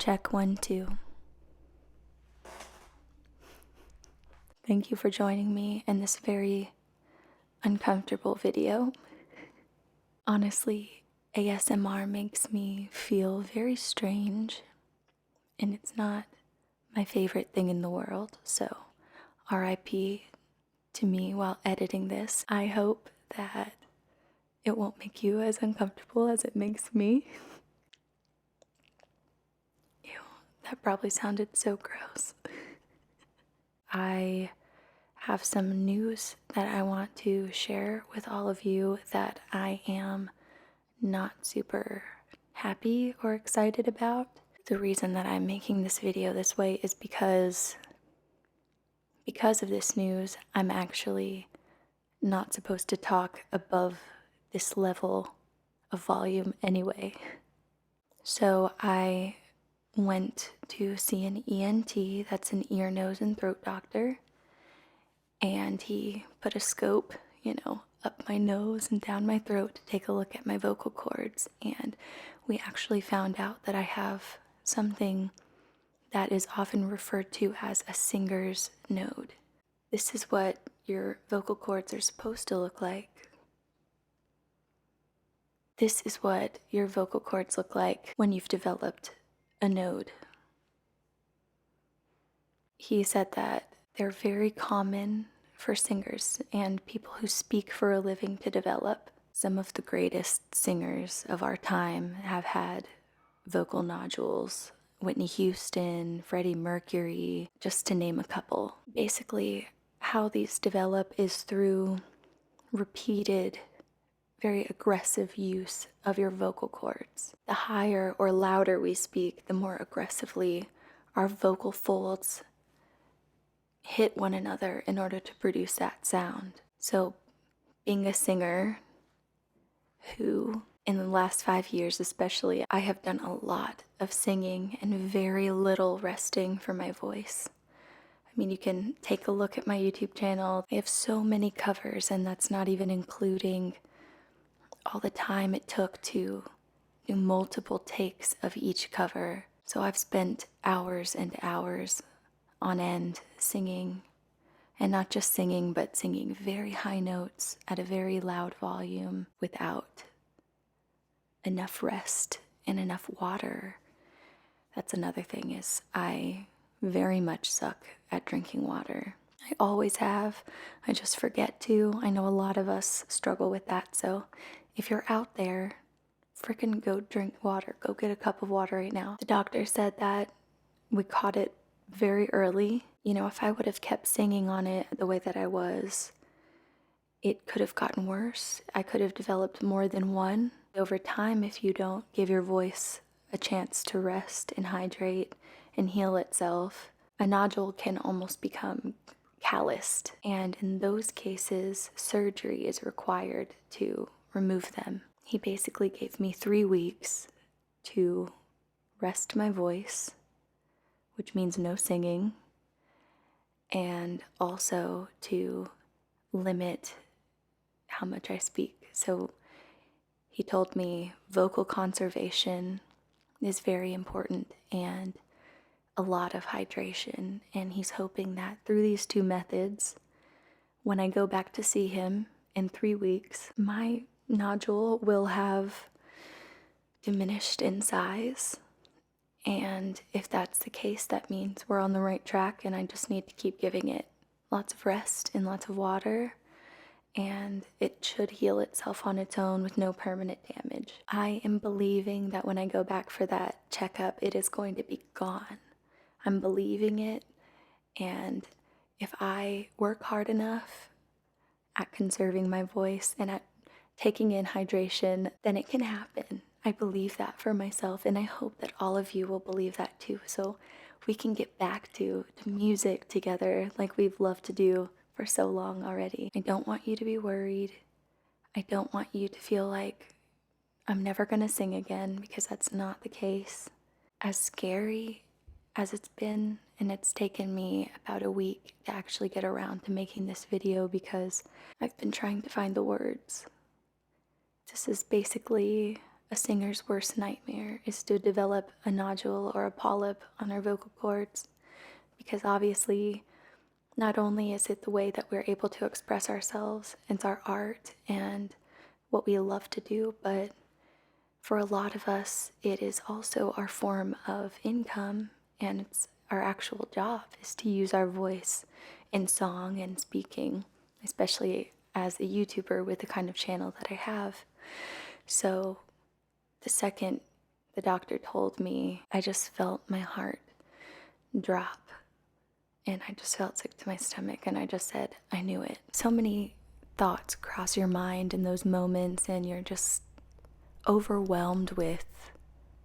Check 1, 2. Thank you for joining me in this very uncomfortable video. Honestly, ASMR makes me feel very strange, and it's not my favorite thing in the world, so RIP to me while editing this. I hope that it won't make you as uncomfortable as it makes me. Ew, that probably sounded so gross. I have some news that I want to share with all of you that I am not super happy or excited about. The reason that I'm making this video this way is because of this news, I'm actually not supposed to talk above this level of volume anyway. So I went to see an ENT, that's an ear, nose, and throat doctor, and he put a scope, up my nose and down my throat to take a look at my vocal cords, and we actually found out that I have something that is often referred to as a singer's node. This is what your vocal cords are supposed to look like. This is what your vocal cords look like when you've developed a node. He said that they're very common for singers and people who speak for a living to develop. Some of the greatest singers of our time have had vocal nodules. Whitney Houston, Freddie Mercury, just to name a couple. Basically, how these develop is through repeated, very aggressive use of your vocal cords. The higher or louder we speak, the more aggressively our vocal folds hit one another in order to produce that sound. So, being a singer who, in the last 5 years especially, I have done a lot of singing and very little resting for my voice. I mean, you can take a look at my YouTube channel. I have so many covers, and that's not even including all the time it took to do multiple takes of each cover. So I've spent hours and hours on end singing, and not just singing, but singing very high notes at a very loud volume without enough rest and enough water. That's another thing, is I very much suck at drinking water. I always have. I just forget to. I know a lot of us struggle with that, so if you're out there, frickin' go drink water. Go get a cup of water right now. The doctor said that we caught it very early. If I would have kept singing on it the way that I was, it could have gotten worse. I could have developed more than one. Over time, if you don't give your voice a chance to rest and hydrate and heal itself, a nodule can almost become calloused. And in those cases, surgery is required to remove them. He basically gave me 3 weeks to rest my voice, which means no singing, and also to limit how much I speak. So he told me vocal conservation is very important and a lot of hydration, and he's hoping that through these 2 methods, when I go back to see him in 3 weeks, my nodule will have diminished in size. And if that's the case, that means we're on the right track, and I just need to keep giving it lots of rest and lots of water, and it should heal itself on its own with no permanent damage. I am believing that when I go back for that checkup, it is going to be gone. I'm believing it, and if I work hard enough at conserving my voice and at taking in hydration, then it can happen. I believe that for myself, and I hope that all of you will believe that too, so we can get back to music together like we've loved to do for so long already. I don't want you to be worried. I don't want you to feel like I'm never gonna sing again, because that's not the case. As scary as it's been, and it's taken me about a week to actually get around to making this video because I've been trying to find the words. This is basically a singer's worst nightmare is to develop a nodule or a polyp on our vocal cords, because obviously, not only is it the way that we're able to express ourselves, it's our art and what we love to do, but for a lot of us, it is also our form of income, and it's our actual job is to use our voice in song and speaking, especially as a YouTuber with the kind of channel that I have. So the second the doctor told me, I just felt my heart drop, and I just felt sick to my stomach, and I just said, I knew it. So many thoughts cross your mind in those moments, and you're just overwhelmed with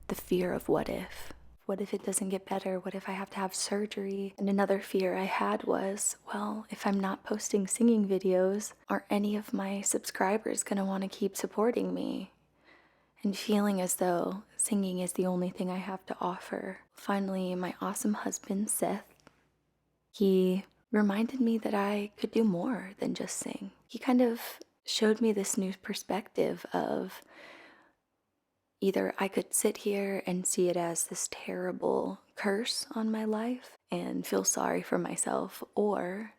the fear of what if. What if it doesn't get better? What if I have to have surgery? And another fear I had was, well, if I'm not posting singing videos, are any of my subscribers going to want to keep supporting me? And feeling as though singing is the only thing I have to offer. Finally, my awesome husband, Seth, he reminded me that I could do more than just sing. He kind of showed me this new perspective of either I could sit here and see it as this terrible curse on my life and feel sorry for myself, or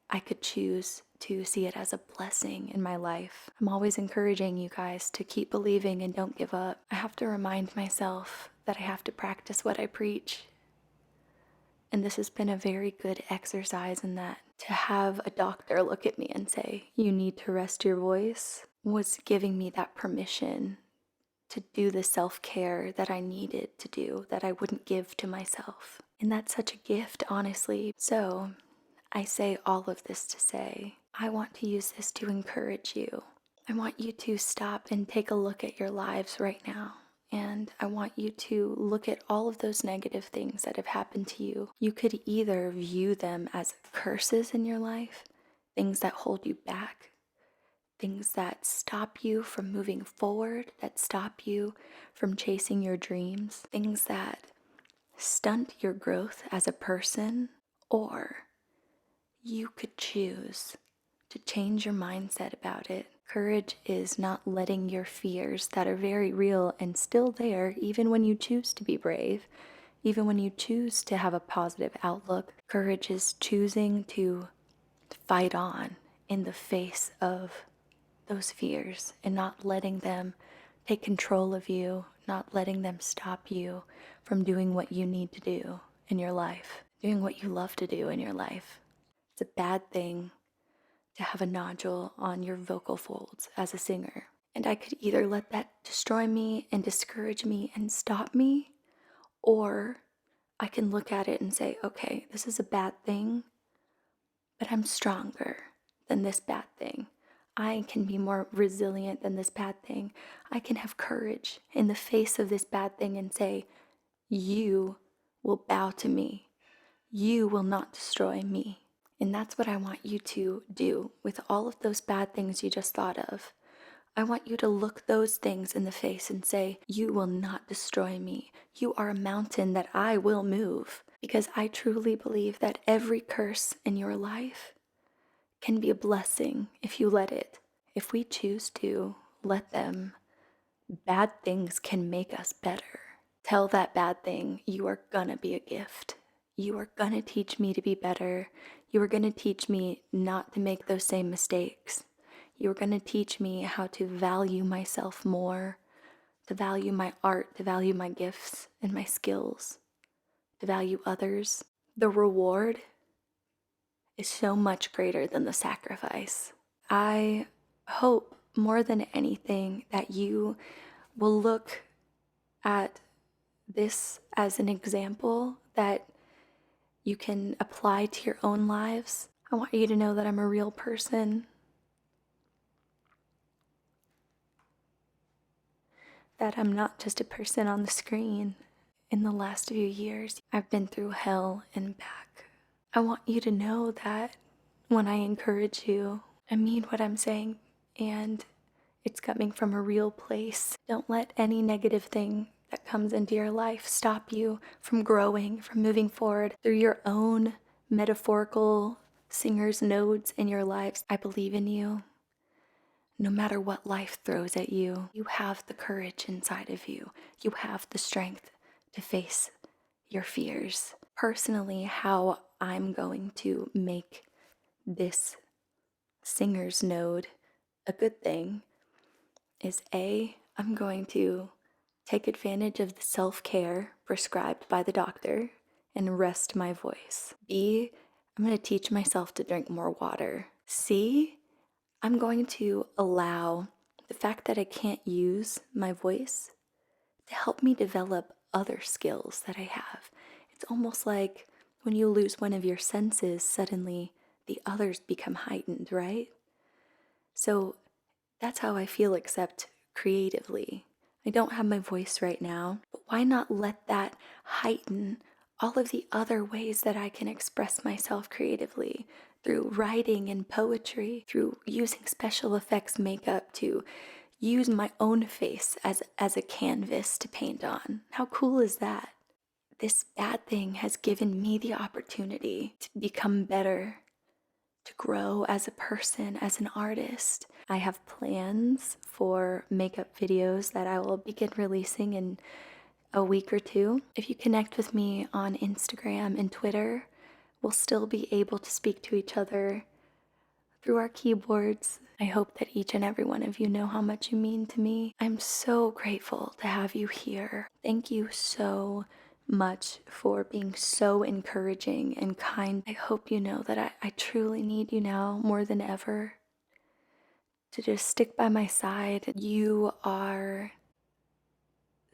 I could choose to see it as a blessing in my life. I'm always encouraging you guys to keep believing and don't give up. I have to remind myself that I have to practice what I preach. And this has been a very good exercise in that. To have a doctor look at me and say, you need to rest your voice, was giving me that permission to do the self-care that I needed to do, that I wouldn't give to myself. And that's such a gift, honestly. So I say all of this to say, I want to use this to encourage you. I want you to stop and take a look at your lives right now. And I want you to look at all of those negative things that have happened to you. You could either view them as curses in your life, things that hold you back, things that stop you from moving forward, that stop you from chasing your dreams, things that stunt your growth as a person, or you could choose to change your mindset about it. Courage is not letting your fears that are very real and still there, even when you choose to be brave, even when you choose to have a positive outlook. Courage is choosing to fight on in the face of those fears and not letting them take control of you, not letting them stop you from doing what you need to do in your life, doing what you love to do in your life. It's a bad thing to have a nodule on your vocal folds as a singer. And I could either let that destroy me and discourage me and stop me, or I can look at it and say, okay, this is a bad thing, but I'm stronger than this bad thing. I can be more resilient than this bad thing. I can have courage in the face of this bad thing and say, you will bow to me. You will not destroy me. And that's what I want you to do with all of those bad things you just thought of. I want you to look those things in the face and say, you will not destroy me. You are a mountain that I will move. Because I truly believe that every curse in your life can be a blessing if you let it. If we choose to let them, bad things can make us better. Tell that bad thing, you are gonna be a gift. You are gonna teach me to be better. You are gonna teach me not to make those same mistakes. You are gonna teach me how to value myself more, to value my art, to value my gifts and my skills, to value others. The reward is so much greater than the sacrifice. I hope more than anything that you will look at this as an example that you can apply to your own lives. I want you to know that I'm a real person, that I'm not just a person on the screen. In the last few years, I've been through hell and back. I want you to know that when I encourage you, I mean what I'm saying, and it's coming from a real place. Don't let any negative thing that comes into your life stop you from growing, from moving forward through your own metaphorical singer's nodes in your lives. I believe in you. No matter what life throws at you, you have the courage inside of you. You have the strength to face your fears. Personally, how I'm going to make this singer's node a good thing is A, I'm going to take advantage of the self care prescribed by the doctor and rest my voice. B, I'm going to teach myself to drink more water. C, I'm going to allow the fact that I can't use my voice to help me develop other skills that I have. It's almost like when you lose one of your senses, suddenly the others become heightened, right? So that's how I feel, except creatively. I don't have my voice right now, but why not let that heighten all of the other ways that I can express myself creatively through writing and poetry, through using special effects makeup to use my own face as a canvas to paint on. How cool is that? This bad thing has given me the opportunity to become better, to grow as a person, as an artist. I have plans for makeup videos that I will begin releasing in a week or two. If you connect with me on Instagram and Twitter, we'll still be able to speak to each other through our keyboards. I hope that each and every one of you know how much you mean to me. I'm so grateful to have you here. Thank you so much for being so encouraging and kind. I hope you know that I truly need you now more than ever to just stick by my side. You are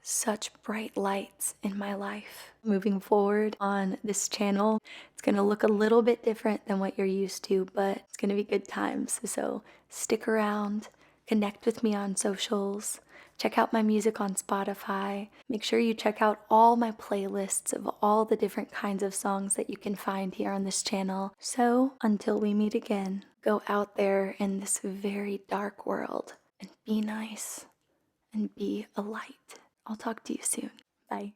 such bright lights in my life. Moving forward on this channel, it's gonna look a little bit different than what you're used to, but it's gonna be good times. So stick around, connect with me on socials, check out my music on Spotify. Make sure you check out all my playlists of all the different kinds of songs that you can find here on this channel. So until we meet again, go out there in this very dark world and be nice and be a light. I'll talk to you soon. Bye.